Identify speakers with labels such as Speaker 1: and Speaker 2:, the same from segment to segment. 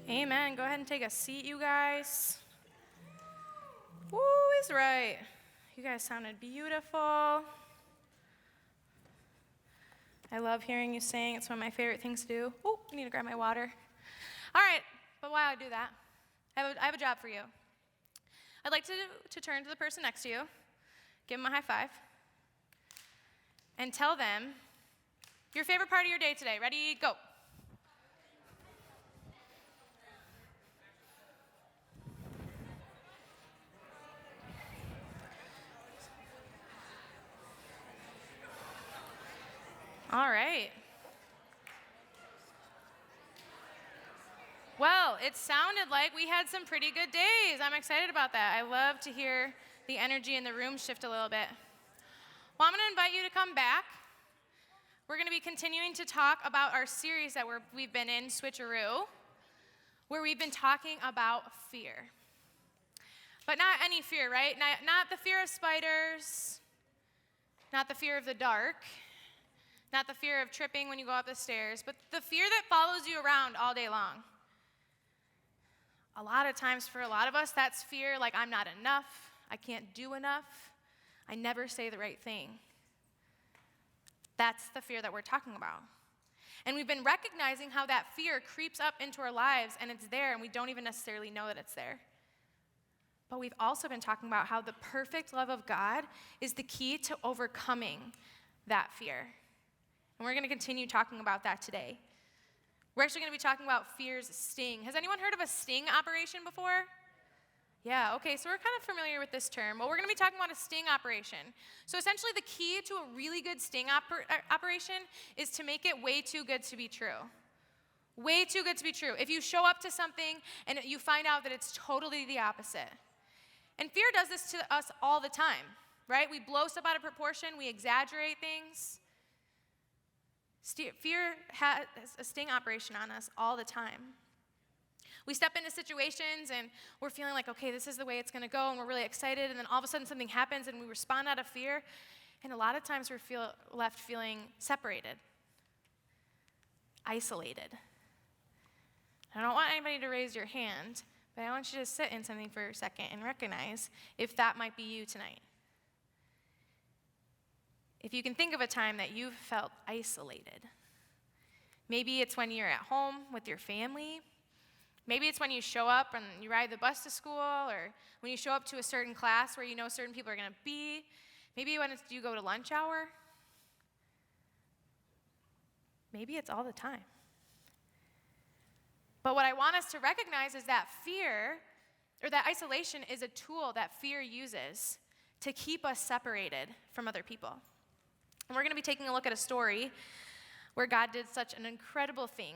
Speaker 1: Amen. Go ahead and take a seat, you guys. Woo is right. You guys sounded beautiful. I love hearing you sing. It's one of my favorite things to do. Oh, I need to grab my water. All right, but while I do that, I have a job for you. I'd like to turn to the person next to you, give them a high five, and tell them your favorite part of your day today. Ready, go. All right. Well, it sounded like we had some pretty good days. I'm excited about that. I love to hear the energy in the room shift a little bit. Well, I'm going to invite you to come back. We're going to be continuing to talk about our series that we've been in, Switcheroo, where we've been talking about fear. But not any fear, right? Not the fear of spiders, not the fear of the dark, not the fear of tripping when you go up the stairs, but the fear that follows you around all day long. A lot of times for a lot of us, that's fear like I'm not enough, I can't do enough, I never say the right thing. That's the fear that we're talking about. And we've been recognizing how that fear creeps up into our lives and it's there and we don't even necessarily know that it's there. But we've also been talking about how the perfect love of God is the key to overcoming that fear. And we're going to continue talking about that today. We're actually going to be talking about fear's sting. Has anyone heard of a sting operation before? Yeah, okay, so we're kind of familiar with this term. Well, we're going to be talking about a sting operation. So essentially the key to a really good sting operation is to make it way too good to be true. Way too good to be true. If you show up to something and you find out that it's totally the opposite. And fear does this to us all the time, right? We blow stuff out of proportion, we exaggerate things. Fear has a sting operation on us all the time. We step into situations and we're feeling like, okay, this is the way it's going to go, and we're really excited, and then all of a sudden something happens and we respond out of fear, and a lot of times we're left feeling separated, isolated. I don't want anybody to raise your hand, but I want you to sit in something for a second and recognize if that might be you tonight. If you can think of a time that you've felt isolated. Maybe it's when you're at home with your family. Maybe it's when you show up and you ride the bus to school, or when you show up to a certain class where you know certain people are going to be. Maybe when you go to lunch hour. Maybe it's all the time. But what I want us to recognize is that fear, or that isolation, is a tool that fear uses to keep us separated from other people. And we're going to be taking a look at a story where God did such an incredible thing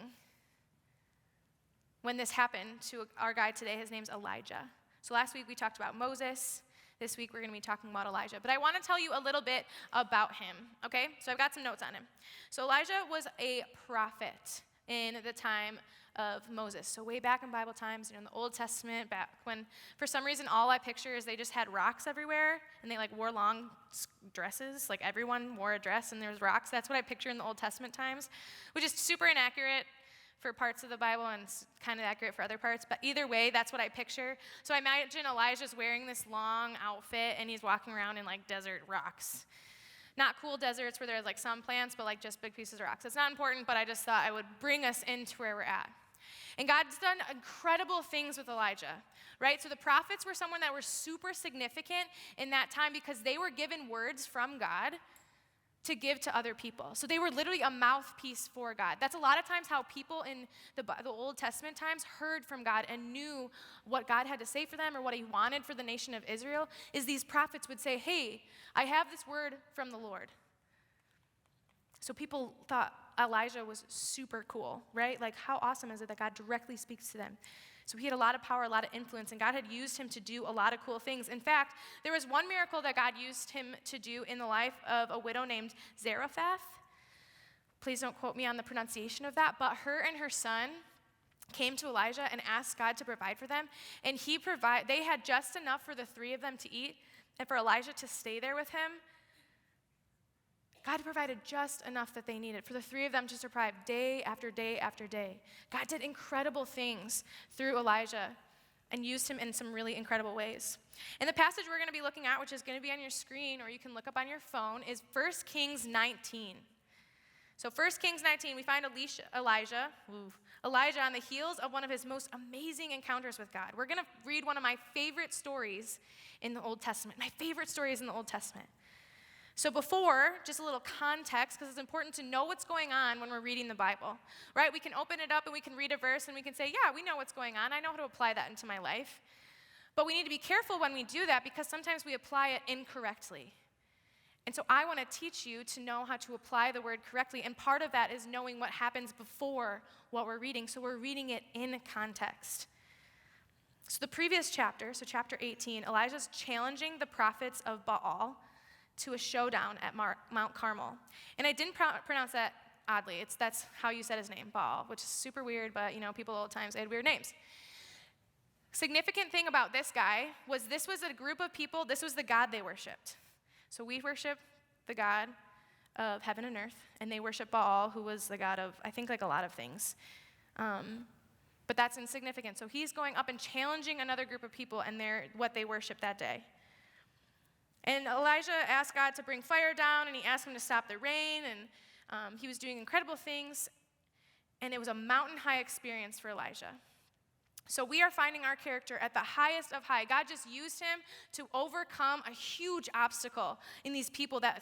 Speaker 1: when this happened to our guy today. His name's Elijah. So last week we talked about Moses. This week we're going to be talking about Elijah. But I want to tell you a little bit about him, okay? So I've got some notes on him. So Elijah was a prophet in the time of Moses. So way back in Bible times, in the Old Testament, back when for some reason all I picture is they just had rocks everywhere and they wore long dresses. Like everyone wore a dress and there was rocks. That's what I picture in the Old Testament times, which is super inaccurate for parts of the Bible and kind of accurate for other parts. But either way, that's what I picture. So I imagine Elijah's wearing this long outfit and he's walking around in desert rocks. Not cool deserts where there's some plants, but just big pieces of rocks. It's not important, but I just thought I would bring us into where we're at. And God's done incredible things with Elijah, right? So the prophets were someone that were super significant in that time because they were given words from God to give to other people. So they were literally a mouthpiece for God. That's a lot of times how people in the Old Testament times heard from God and knew what God had to say for them or what he wanted for the nation of Israel, is these prophets would say, hey, I have this word from the Lord. So people thought Elijah was super cool, right? How awesome is it that God directly speaks to them? So he had a lot of power, a lot of influence, and God had used him to do a lot of cool things. In fact, there was one miracle that God used him to do in the life of a widow named Zarephath. Please don't quote me on the pronunciation of that, but her and her son came to Elijah and asked God to provide for them, and they had just enough for the three of them to eat and for Elijah to stay there with him God provided just enough that they needed for the three of them to survive day after day after day. God did incredible things through Elijah and used him in some really incredible ways. And the passage we're going to be looking at, which is going to be on your screen or you can look up on your phone, is 1 Kings 19. So 1 Kings 19, we find Elijah on the heels of one of his most amazing encounters with God. We're going to read one of my favorite stories in the Old Testament. My favorite stories in the Old Testament. So before, just a little context, because it's important to know what's going on when we're reading the Bible, right? We can open it up and we can read a verse and we can say, yeah, we know what's going on. I know how to apply that into my life. But we need to be careful when we do that because sometimes we apply it incorrectly. And so I want to teach you to know how to apply the word correctly. And part of that is knowing what happens before what we're reading. So we're reading it in context. So the previous chapter, so chapter 18, Elijah's challenging the prophets of Baal to a showdown at Mount Carmel. And I didn't pronounce that oddly. That's how you said his name, Baal, which is super weird, but people old times, they had weird names. Significant thing about this guy was this was a group of people, this was the God they worshiped. So we worship the God of heaven and earth, and they worship Baal, who was the God of, I think, like a lot of things. But that's insignificant. So he's going up and challenging another group of people and what they worship that day. And Elijah asked God to bring fire down, and he asked him to stop the rain, and he was doing incredible things, and it was a mountain-high experience for Elijah. So we are finding our character at the highest of high. God just used him to overcome a huge obstacle in these people that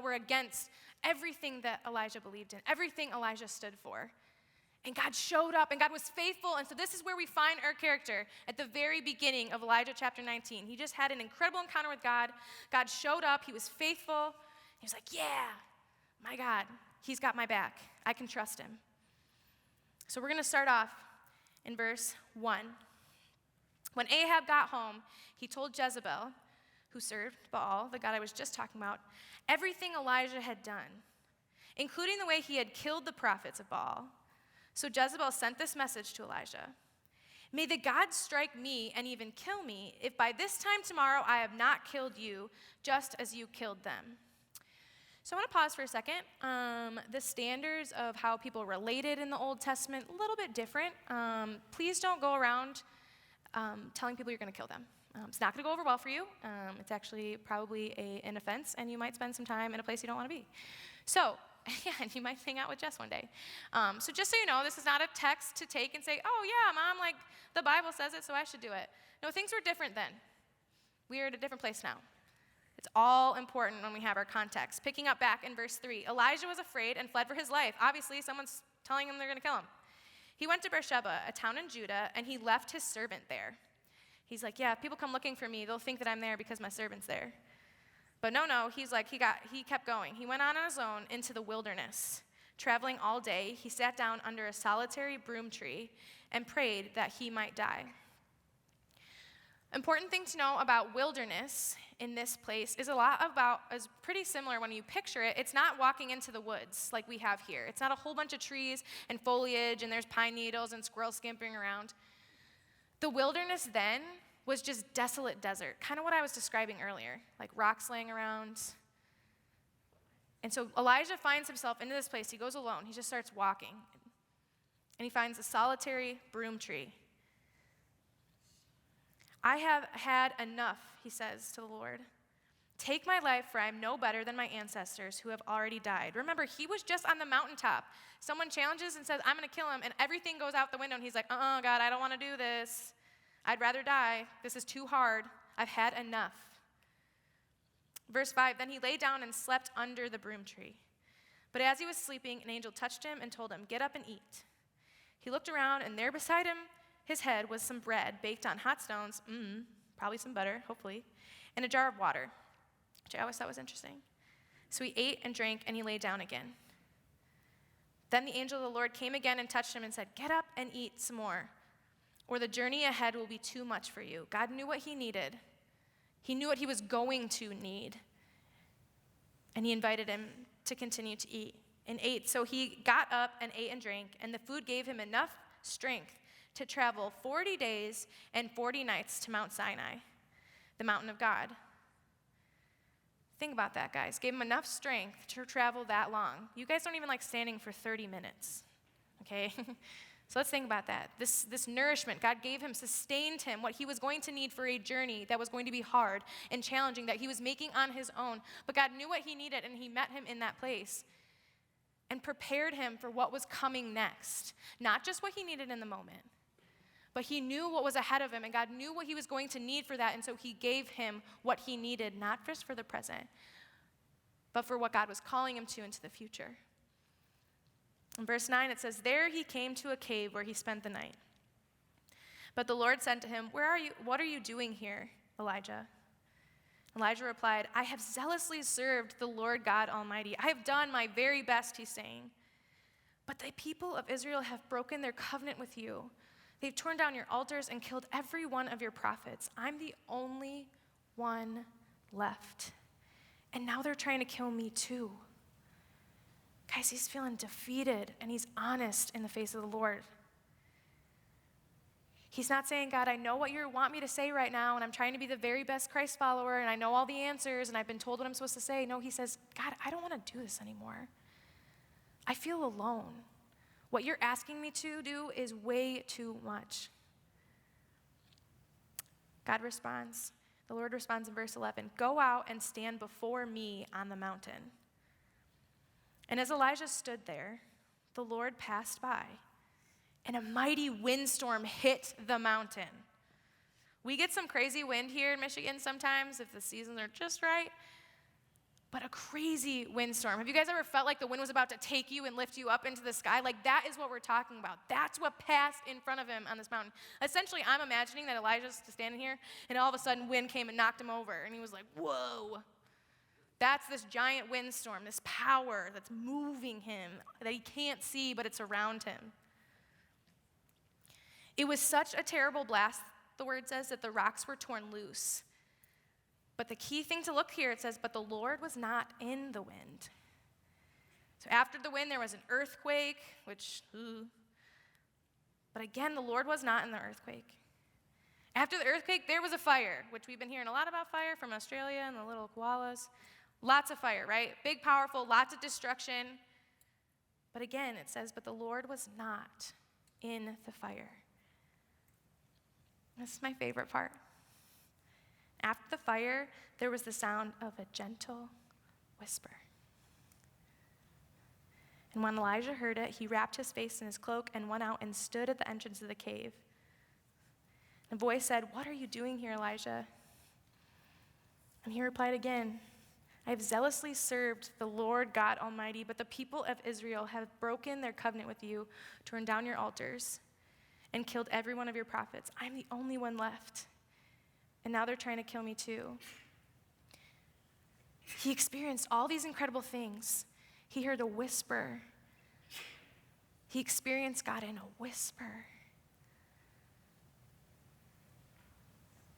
Speaker 1: were against everything that Elijah believed in, everything Elijah stood for. And God showed up, and God was faithful. And so this is where we find our character at the very beginning of Elijah chapter 19. He just had an incredible encounter with God. God showed up. He was faithful. He was like, yeah, my God, he's got my back. I can trust him. So we're going to start off in verse 1. When Ahab got home, he told Jezebel, who served Baal, the God I was just talking about, everything Elijah had done, including the way he had killed the prophets of Baal. So Jezebel sent this message to Elijah. May the gods strike me and even kill me if by this time tomorrow I have not killed you, just as you killed them. So I want to pause for a second. The standards of how people related in the Old Testament, a little bit different. Please don't go around telling people you're going to kill them. It's not going to go over well for you. It's actually probably an offense, and you might spend some time in a place you don't want to be. So, yeah, and you might hang out with Jess one day. So just so you know, this is not a text to take and say, oh, yeah, Mom, like the Bible says it, so I should do it. No, things were different then. We are at a different place now. It's all important when we have our context. Picking up back in verse 3, Elijah was afraid and fled for his life. Obviously, someone's telling him they're going to kill him. He went to Beersheba, a town in Judah, and he left his servant there. He's like, yeah, if people come looking for me, they'll think that I'm there because my servant's there. But no, he's like, he kept going. He went on his own into the wilderness. Traveling all day, he sat down under a solitary broom tree and prayed that he might die. Important thing to know about wilderness in this place is pretty similar when you picture it. It's not walking into the woods like we have here. It's not a whole bunch of trees and foliage and there's pine needles and squirrels skimping around. The wilderness then was just desolate desert, kind of what I was describing earlier, like rocks laying around. And so Elijah finds himself into this place. He goes alone. He just starts walking. And he finds a solitary broom tree. I have had enough, he says to the Lord. Take my life, for I am no better than my ancestors who have already died. Remember, he was just on the mountaintop. Someone challenges and says, I'm going to kill him, and everything goes out the window, and he's like, God, I don't want to do this. I'd rather die. This is too hard. I've had enough. Verse 5, then he lay down and slept under the broom tree. But as he was sleeping, an angel touched him and told him, get up and eat. He looked around, and there beside him, his head was some bread baked on hot stones, probably some butter, hopefully, and a jar of water, which I always thought was interesting. So he ate and drank, and he lay down again. Then the angel of the Lord came again and touched him and said, get up and eat some more, or the journey ahead will be too much for you. God knew what he needed. He knew what he was going to need, and he invited him to continue to eat and ate. So he got up and ate and drank, and the food gave him enough strength to travel 40 days and 40 nights to Mount Sinai, the mountain of God. Think about that, guys. Gave him enough strength to travel that long. You guys don't even like standing for 30 minutes, okay? So let's think about that. This nourishment God gave him sustained him, what he was going to need for a journey that was going to be hard and challenging, that he was making on his own. But God knew what he needed, and he met him in that place and prepared him for what was coming next. Not just what he needed in the moment, but he knew what was ahead of him, and God knew what he was going to need for that, and so he gave him what he needed, not just for the present, but for what God was calling him to into the future. In verse 9, it says, "There he came to a cave where he spent the night. But the Lord said to him, 'Where are you? What are you doing here, Elijah?' Elijah replied, 'I have zealously served the Lord God Almighty. I have done my very best,' he's saying. 'But the people of Israel have broken their covenant with you. They've torn down your altars and killed every one of your prophets. I'm the only one left. And now they're trying to kill me too.'" Guys, he's feeling defeated, and he's honest in the face of the Lord. He's not saying, "God, I know what you want me to say right now, and I'm trying to be the very best Christ follower, and I know all the answers, and I've been told what I'm supposed to say." No, he says, "God, I don't want to do this anymore. I feel alone. What you're asking me to do is way too much." God responds, the Lord responds in verse 11, "Go out and stand before me on the mountain." And as Elijah stood there, the Lord passed by, and a mighty windstorm hit the mountain. We get some crazy wind here in Michigan sometimes if the seasons are just right, but a crazy windstorm. Have you guys ever felt like the wind was about to take you and lift you up into the sky? Like, that is what we're talking about. That's what passed in front of him on this mountain. Essentially, I'm imagining that Elijah's standing here, and all of a sudden wind came and knocked him over, and he was like, whoa. That's this giant windstorm, this power that's moving him that he can't see, but it's around him. It was such a terrible blast, the word says, that the rocks were torn loose. But the key thing to look here, it says, "But the Lord was not in the wind." So after the wind, there was an earthquake, which, but again, the Lord was not in the earthquake. After the earthquake, there was a fire, which we've been hearing a lot about fire from Australia and the little koalas. Lots of fire, right? Big, powerful, lots of destruction. But again, it says, "But the Lord was not in the fire." This is my favorite part. After the fire, there was the sound of a gentle whisper. And when Elijah heard it, he wrapped his face in his cloak and went out and stood at the entrance of the cave. The voice said, "What are you doing here, Elijah?" And he replied again, "I have zealously served the Lord God Almighty, but the people of Israel have broken their covenant with you, torn down your altars, and killed every one of your prophets. I'm the only one left, and now they're trying to kill me too." He experienced all these incredible things. He heard a whisper. He experienced God in a whisper.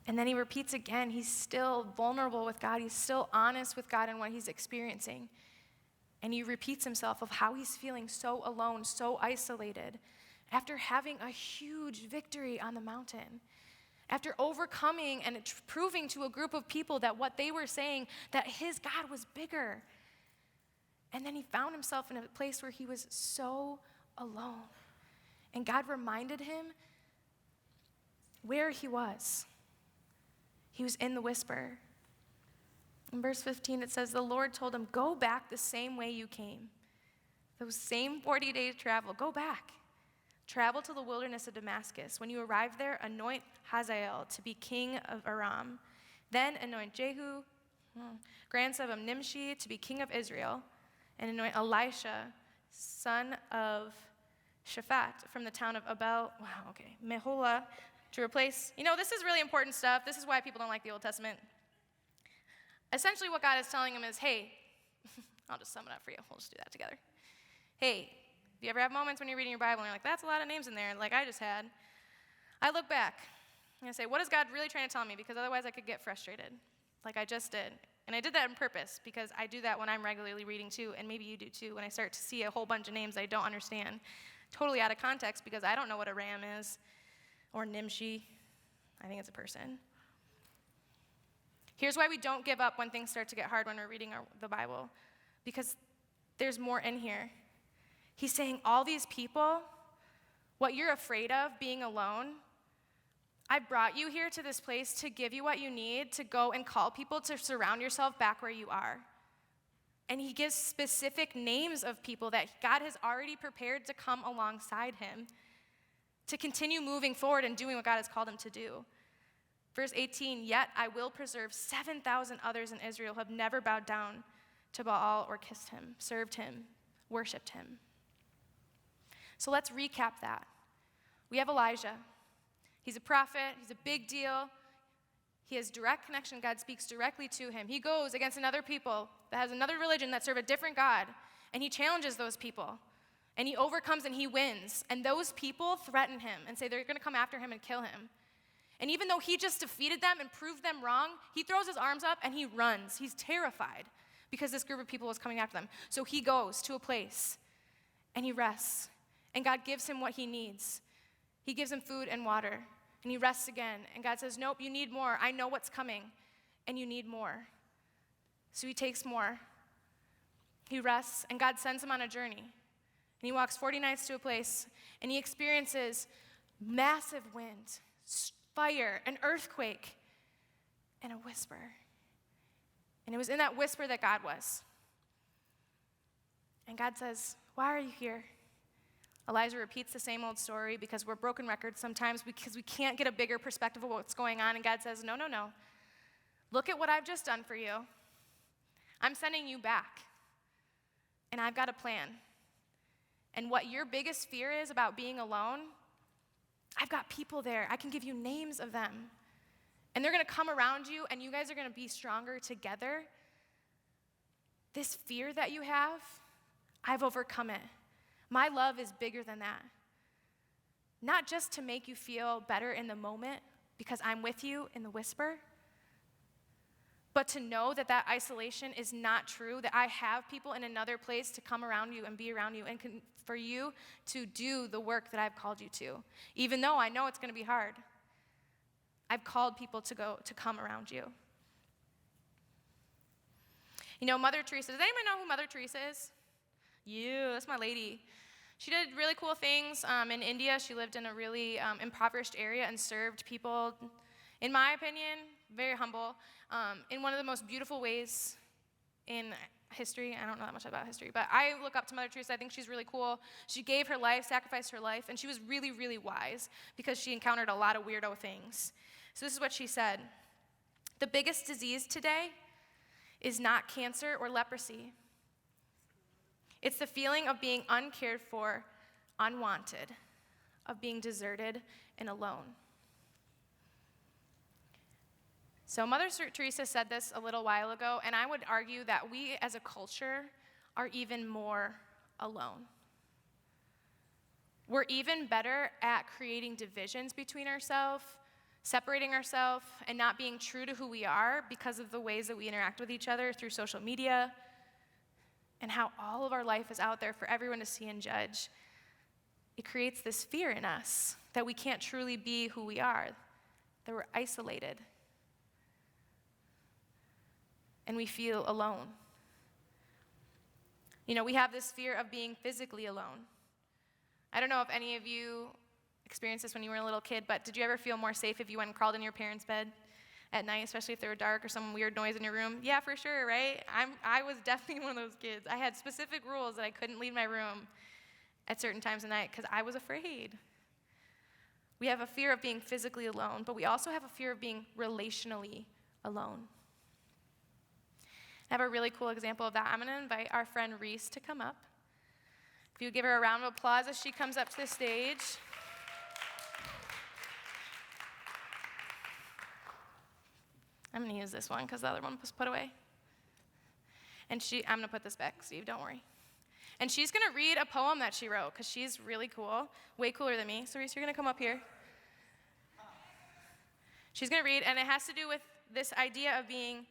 Speaker 1: And then he repeats again, he's still vulnerable with God. He's still honest with God and what he's experiencing. And he repeats himself of how he's feeling so alone, so isolated, after having a huge victory on the mountain, after overcoming and proving to a group of people that what they were saying, that his God was bigger. And then he found himself in a place where he was so alone. And God reminded him where he was. He was in the whisper. In verse 15, it says, "The Lord told him, 'Go back the same way you came.' Those same 40 days travel, go back. Travel to the wilderness of Damascus. When you arrive there, anoint Hazael to be king of Aram. Then anoint Jehu, grandson of Nimshi, to be king of Israel. And anoint Elisha, son of Shaphat, from the town of Meholah, to replace." This is really important stuff. This is why people don't like the Old Testament. Essentially what God is telling him is, hey, I'll just sum it up for you. We'll just do that together. Hey, do you ever have moments when you're reading your Bible and you're like, that's a lot of names in there, like I just had? I look back and I say, what is God really trying to tell me? Because otherwise I could get frustrated, like I just did. And I did that on purpose because I do that when I'm regularly reading too, and maybe you do too, when I start to see a whole bunch of names I don't understand, totally out of context because I don't know what a ram is. Or Nimshi, I think it's a person. Here's why we don't give up when things start to get hard when we're reading the Bible, because there's more in here. He's saying all these people, what you're afraid of, being alone, I brought you here to this place to give you what you need to go and call people to surround yourself back where you are. And he gives specific names of people that God has already prepared to come alongside him, to continue moving forward and doing what God has called him to do. Verse 18, yet I will preserve 7,000 others in Israel who have never bowed down to Baal or kissed him, served him, worshiped him. So let's recap that. We have Elijah. He's a prophet. He's a big deal. He has direct connection. God speaks directly to him. He goes against another people that has another religion that serve a different God, and he challenges those people. And he overcomes and he wins. And those people threaten him and say they're going to come after him and kill him. And even though he just defeated them and proved them wrong, he throws his arms up and he runs. He's terrified because this group of people was coming after them. So he goes to a place and he rests. And God gives him what he needs. He gives him food and water, and he rests again. And God says, nope, you need more. I know what's coming, and you need more. So he takes more. He rests, and God sends him on a journey. And he walks 40 nights to a place, and he experiences massive wind, fire, an earthquake, and a whisper. And it was in that whisper that God was. And God says, why are you here? Elijah repeats the same old story because we're broken records sometimes because we can't get a bigger perspective of what's going on. And God says, no. Look at what I've just done for you. I'm sending you back. And I've got a plan. And what your biggest fear is about being alone, I've got people there. I can give you names of them. And they're going to come around you, and you guys are going to be stronger together. This fear that you have, I've overcome it. My love is bigger than that. Not just to make you feel better in the moment because I'm with you in the whisper, but to know that that isolation is not true, that I have people in another place to come around you and be around you and for you to do the work that I've called you to. Even though I know it's going to be hard, I've called people to come around you. You know, Mother Teresa, does anybody know who Mother Teresa is? Yeah, that's my lady. She did really cool things in India. She lived in a really impoverished area and served people, in my opinion, very humble, in one of the most beautiful ways in history. I don't know that much about history, but I look up to Mother Teresa. I think she's really cool. She gave her life, sacrificed her life, and she was really, really wise because she encountered a lot of weirdo things. So this is what she said. The biggest disease today is not cancer or leprosy. It's the feeling of being uncared for, unwanted, of being deserted and alone. So Mother Teresa said this a little while ago, and I would argue that we as a culture are even more alone. We're even better at creating divisions between ourselves, separating ourselves, and not being true to who we are because of the ways that we interact with each other through social media, and how all of our life is out there for everyone to see and judge. It creates this fear in us that we can't truly be who we are, that we're isolated, and we feel alone. You know, we have this fear of being physically alone. I don't know if any of you experienced this when you were a little kid, but did you ever feel more safe if you went and crawled in your parents' bed at night, especially if they were dark or some weird noise in your room? Yeah, for sure, right? I was definitely one of those kids. I had specific rules that I couldn't leave my room at certain times of night because I was afraid. We have a fear of being physically alone, but we also have a fear of being relationally alone. I have a really cool example of that. I'm going to invite our friend Reese to come up. If you would give her a round of applause as she comes up to the stage. I'm going to use this one because the other one was put away. And I'm going to put this back, Steve, don't worry. And she's going to read a poem that she wrote because she's really cool, way cooler than me. So Reese, you're going to come up here. She's going to read, and it has to do with this idea of being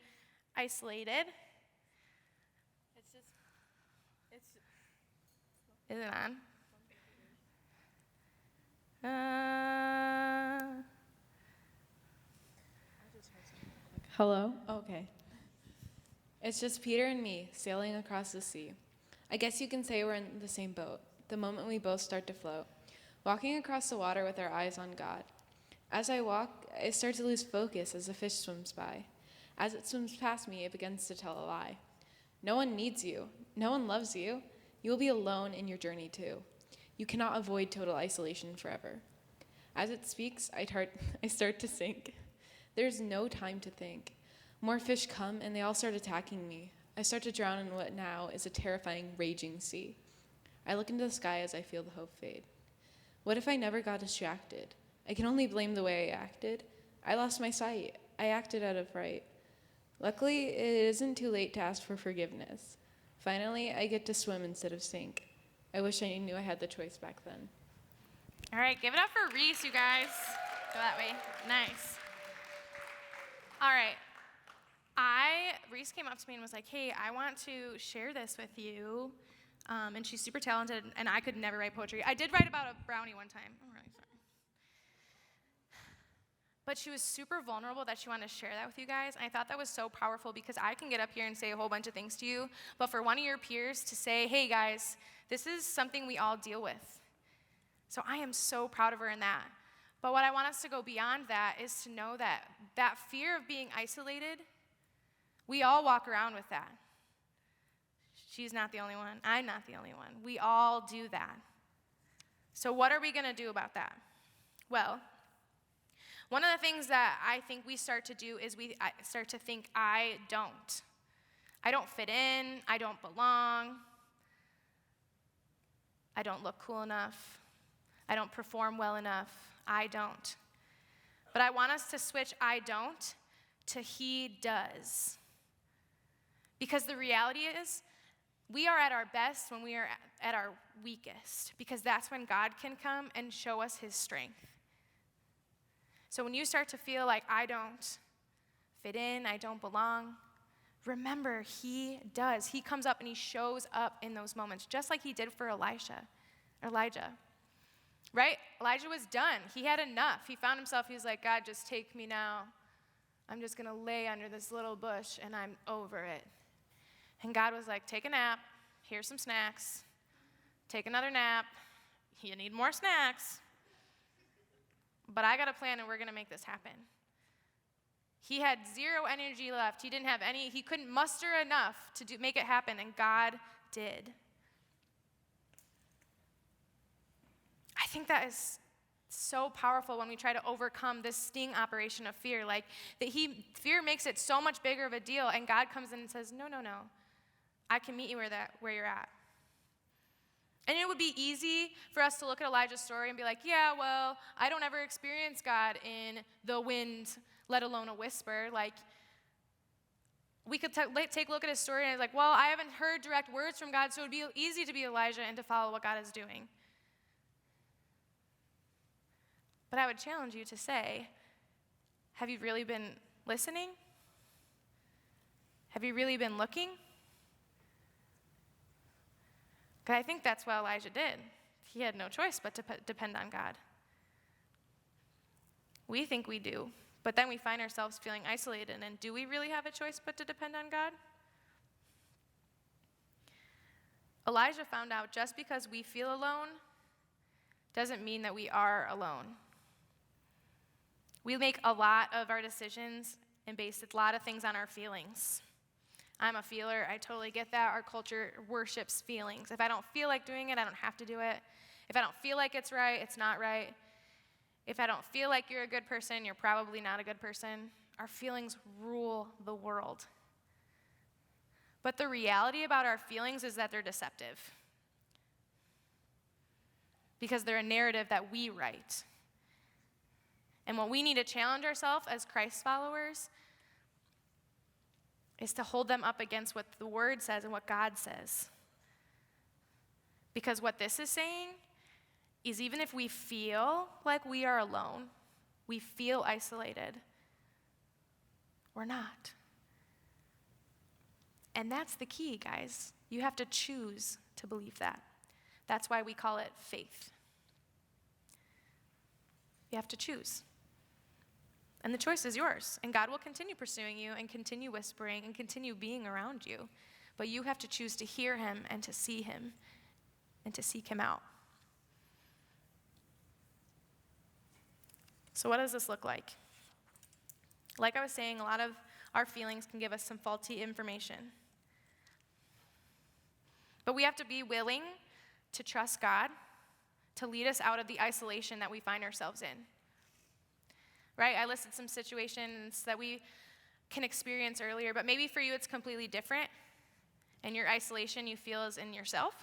Speaker 1: isolated. Is it on?
Speaker 2: Hello? Okay. It's just Peter and me sailing across the sea. I guess you can say we're in the same boat, the moment we both start to float, walking across the water with our eyes on God. As I walk, I start to lose focus as a fish swims by. As it swims past me, it begins to tell a lie. No one needs you. No one loves you. You will be alone in your journey too. You cannot avoid total isolation forever. As it speaks, I start to sink. There's no time to think. More fish come, and they all start attacking me. I start to drown in what now is a terrifying, raging sea. I look into the sky as I feel the hope fade. What if I never got distracted? I can only blame the way I acted. I lost my sight. I acted out of fright. Luckily, it isn't too late to ask for forgiveness. Finally, I get to swim instead of sink. I wish I knew I had the choice back then.
Speaker 1: All right, give it up for Reese, you guys. Go that way. Nice. All right. Reese came up to me and was like, hey, I want to share this with you. And she's super talented, and I could never write poetry. I did write about a brownie one time. I'm really sorry. But she was super vulnerable that she wanted to share that with you guys. And I thought that was so powerful because I can get up here and say a whole bunch of things to you. But for one of your peers to say, hey, guys, this is something we all deal with. So I am so proud of her in that. But what I want us to go beyond that is to know that that fear of being isolated, we all walk around with that. She's not the only one. I'm not the only one. We all do that. So what are we going to do about that? Well, one of the things that I think we start to do is we start to think, I don't fit in. I don't belong. I don't look cool enough. I don't perform well enough. I don't. But I want us to switch I don't to he does. Because the reality is, we are at our best when we are at our weakest, because that's when God can come and show us his strength. So when you start to feel like I don't fit in, I don't belong, remember he does. He comes up and he shows up in those moments, just like he did for Elijah. Right? Elijah was done. He had enough. He found himself, he was like, God, just take me now. I'm just going to lay under this little bush and I'm over it. And God was like, take a nap. Here's some snacks. Take another nap. You need more snacks. But I got a plan and we're going to make this happen. He had zero energy left. He couldn't muster enough to make it happen, and God did. I think that is so powerful when we try to overcome this sting operation of fear. Like fear makes it so much bigger of a deal, and God comes in and says, no. I can meet you where you're at. And it would be easy for us to look at Elijah's story and be like, yeah, well, I don't ever experience God in the wind, let alone a whisper. Like, we could take a look at his story and it's like, well, I haven't heard direct words from God, so it would be easy to be Elijah and to follow what God is doing. But I would challenge you to say, have you really been listening? Have you really been looking? Because I think that's what Elijah did. He had no choice but to depend on God. We think we do, but then we find ourselves feeling isolated. And do we really have a choice but to depend on God? Elijah found out just because we feel alone doesn't mean that we are alone. We make a lot of our decisions and base a lot of things on our feelings. I'm a feeler. I totally get that. Our culture worships feelings. If I don't feel like doing it, I don't have to do it. If I don't feel like it's right, it's not right. If I don't feel like you're a good person, you're probably not a good person. Our feelings rule the world. But the reality about our feelings is that they're deceptive. Because they're a narrative that we write. And what we need to challenge ourselves as Christ followers is to hold them up against what the Word says and what God says. Because what this is saying is even if we feel like we are alone, we feel isolated, we're not. And that's the key, guys. You have to choose to believe that. That's why we call it faith. You have to choose. And the choice is yours. And God will continue pursuing you and continue whispering and continue being around you. But you have to choose to hear him and to see him and to seek him out. So what does this look like? Like I was saying, a lot of our feelings can give us some faulty information. But we have to be willing to trust God to lead us out of the isolation that we find ourselves in. Right? I listed some situations that we can experience earlier, but maybe for you it's completely different, and your isolation you feel is in yourself.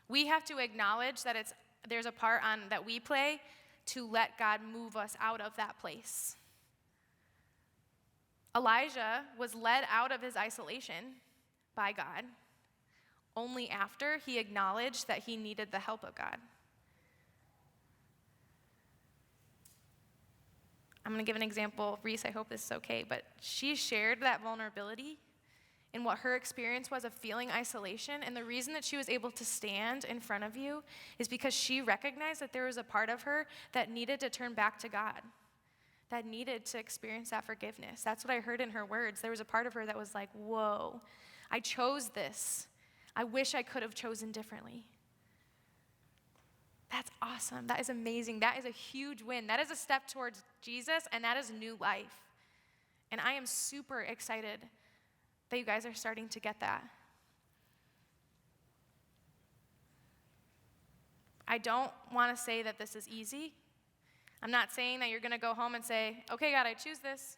Speaker 1: We have to acknowledge that there's a part that we play to let God move us out of that place. Elijah was led out of his isolation by God only after he acknowledged that he needed the help of God. I'm going to give an example. Reese, I hope this is okay, but she shared that vulnerability in what her experience was of feeling isolation, and the reason that she was able to stand in front of you is because she recognized that there was a part of her that needed to turn back to God, that needed to experience that forgiveness. That's what I heard in her words. There was a part of her that was like, whoa, I chose this. I wish I could have chosen differently. That's awesome. That is amazing. That is a huge win. That is a step towards Jesus, and that is new life. And I am super excited that you guys are starting to get that. I don't want to say that this is easy. I'm not saying that you're going to go home and say, okay, God, I choose this,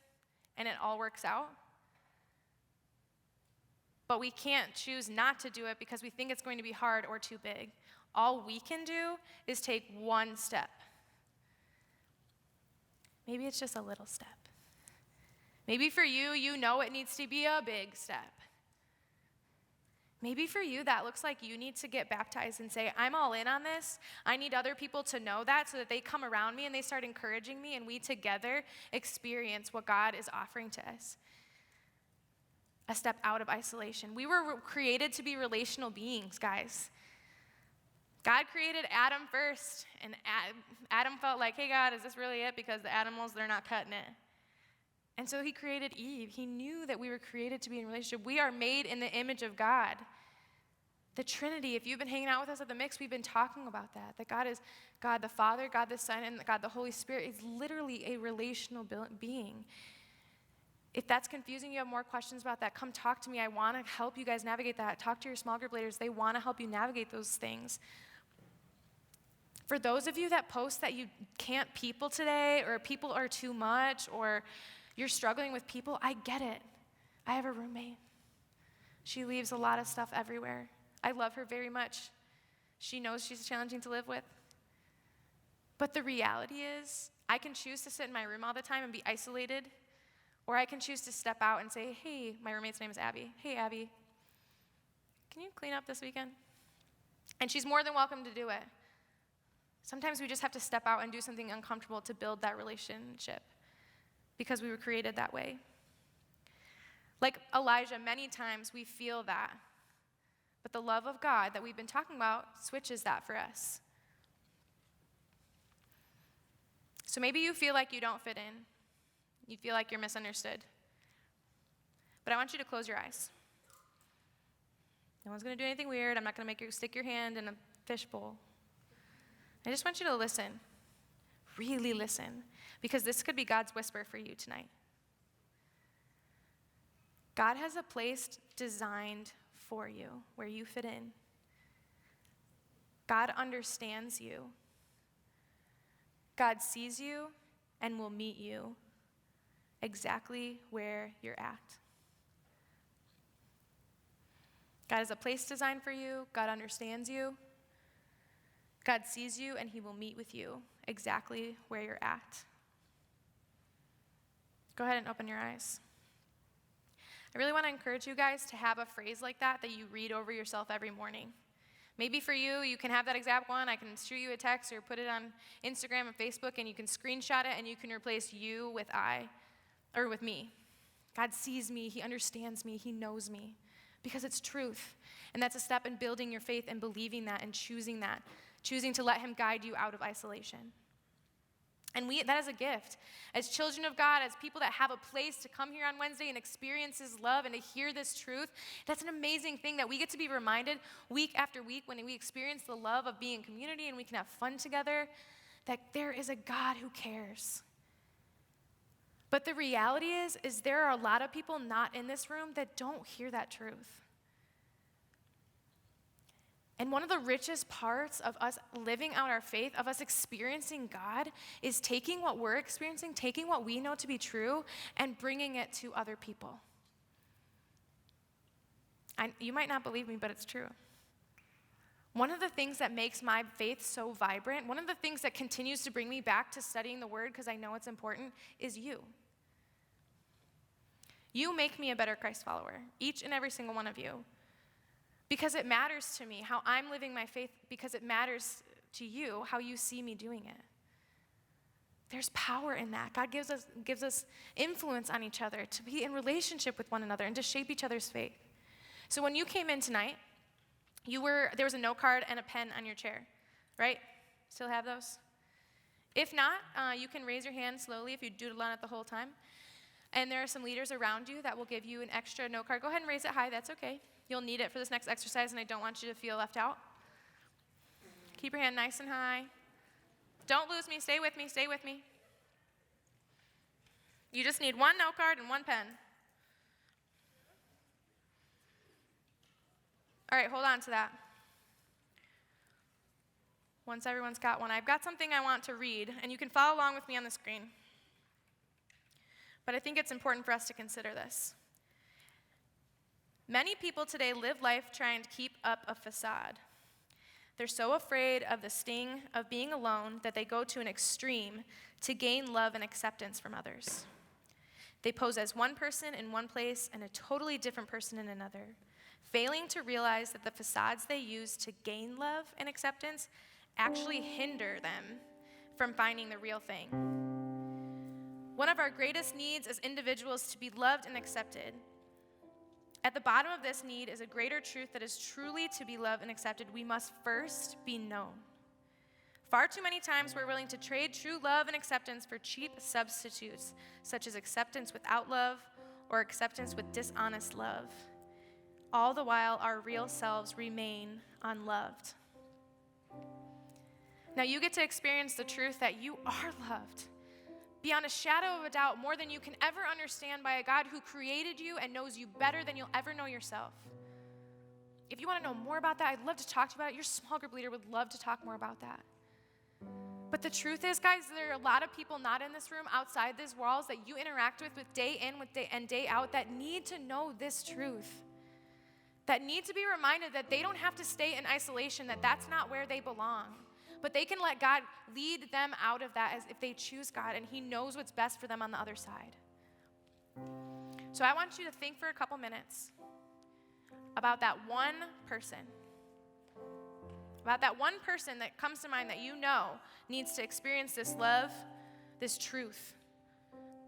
Speaker 1: and it all works out. But we can't choose not to do it because we think it's going to be hard or too big. All we can do is take one step. Maybe it's just a little step. Maybe for you, you know it needs to be a big step. Maybe for you, that looks like you need to get baptized and say, I'm all in on this. I need other people to know that so that they come around me and they start encouraging me and we together experience what God is offering to us. A step out of isolation. We were created to be relational beings, guys. God created Adam first, and Adam felt like, hey, God, is this really it? Because the animals, they're not cutting it. And so he created Eve. He knew that we were created to be in a relationship. We are made in the image of God. The Trinity, if you've been hanging out with us at the Mix, we've been talking about that. That God is God the Father, God the Son, and God the Holy Spirit is literally a relational being. If that's confusing, you have more questions about that, come talk to me. I want to help you guys navigate that. Talk to your small group leaders. They want to help you navigate those things. For those of you that post that you can't people today, or people are too much, or you're struggling with people, I get it. I have a roommate. She leaves a lot of stuff everywhere. I love her very much. She knows she's challenging to live with. But the reality is, I can choose to sit in my room all the time and be isolated, or I can choose to step out and say, hey, my roommate's name is Abby. Hey, Abby, can you clean up this weekend? And she's more than welcome to do it. Sometimes we just have to step out and do something uncomfortable to build that relationship because we were created that way. Like Elijah, many times we feel that. But the love of God that we've been talking about switches that for us. So maybe you feel like you don't fit in. You feel like you're misunderstood. But I want you to close your eyes. No one's going to do anything weird. I'm not going to make you stick your hand in a fishbowl. I just want you to listen. Really listen. Because this could be God's whisper for you tonight. God has a place designed for you where you fit in. God understands you. God sees you and will meet you exactly where you're at. God has a place designed for you. God understands you. God sees you, and he will meet with you exactly where you're at. Go ahead and open your eyes. I really want to encourage you guys to have a phrase like that you read over yourself every morning. Maybe for you, you can have that exact one. I can shoot you a text or put it on Instagram and Facebook, and you can screenshot it, and you can replace you with I, or with me. God sees me. He understands me. He knows me. Because it's truth. And that's a step in building your faith and believing that and choosing to let him guide you out of isolation. And that is a gift. As children of God, as people that have a place to come here on Wednesday and experience his love and to hear this truth, that's an amazing thing that we get to be reminded week after week when we experience the love of being in community and we can have fun together, that there is a God who cares. But the reality is there are a lot of people not in this room that don't hear that truth. And one of the richest parts of us living out our faith, of us experiencing God, is taking what we're experiencing, taking what we know to be true, and bringing it to other people. You might not believe me, but it's true. One of the things that makes my faith so vibrant, one of the things that continues to bring me back to studying the Word, because I know it's important, is you. You make me a better Christ follower, each and every single one of you. Because it matters to me how I'm living my faith, because it matters to you how you see me doing it. There's power in that. God gives us influence on each other to be in relationship with one another and to shape each other's faith. So when you came in tonight, there was a note card and a pen on your chair, right? Still have those? If not, you can raise your hand slowly if you doodle on it the whole time. And there are some leaders around you that will give you an extra note card. Go ahead and raise it high, that's okay. You'll need it for this next exercise, and I don't want you to feel left out. Keep your hand nice and high. Don't lose me, stay with me, stay with me. You just need one note card and one pen. All right, hold on to that. Once everyone's got one, I've got something I want to read, and you can follow along with me on the screen. But I think it's important for us to consider this. Many people today live life trying to keep up a facade. They're so afraid of the sting of being alone that they go to an extreme to gain love and acceptance from others. They pose as one person in one place and a totally different person in another, failing to realize that the facades they use to gain love and acceptance actually hinder them from finding the real thing. One of our greatest needs as individuals is to be loved and accepted. At the bottom of this need is a greater truth that is truly to be loved and accepted. We must first be known. Far too many times we're willing to trade true love and acceptance for cheap substitutes, such as acceptance without love or acceptance with dishonest love. All the while, our real selves remain unloved. Now you get to experience the truth that you are loved, beyond a shadow of a doubt, more than you can ever understand, by a God who created you and knows you better than you'll ever know yourself. If you want to know more about that, I'd love to talk to you about it. Your small group leader would love to talk more about that. But the truth is, guys, there are a lot of people not in this room, outside these walls, that you interact with day in and day out, that need to know this truth, that need to be reminded that they don't have to stay in isolation, that that's not where they belong. But they can let God lead them out of that as if they choose God, and he knows what's best for them on the other side. So I want you to think for a couple minutes about that one person. About that one person that comes to mind that you know needs to experience this love, this truth.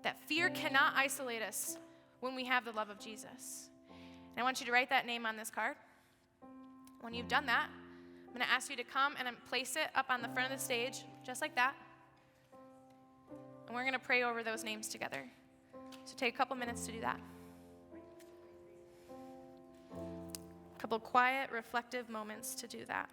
Speaker 1: That fear cannot isolate us when we have the love of Jesus. And I want you to write that name on this card. When you've done that, I'm going to ask you to come and place it up on the front of the stage, just like that. And we're going to pray over those names together. So take a couple minutes to do that. A couple quiet, reflective moments to do that.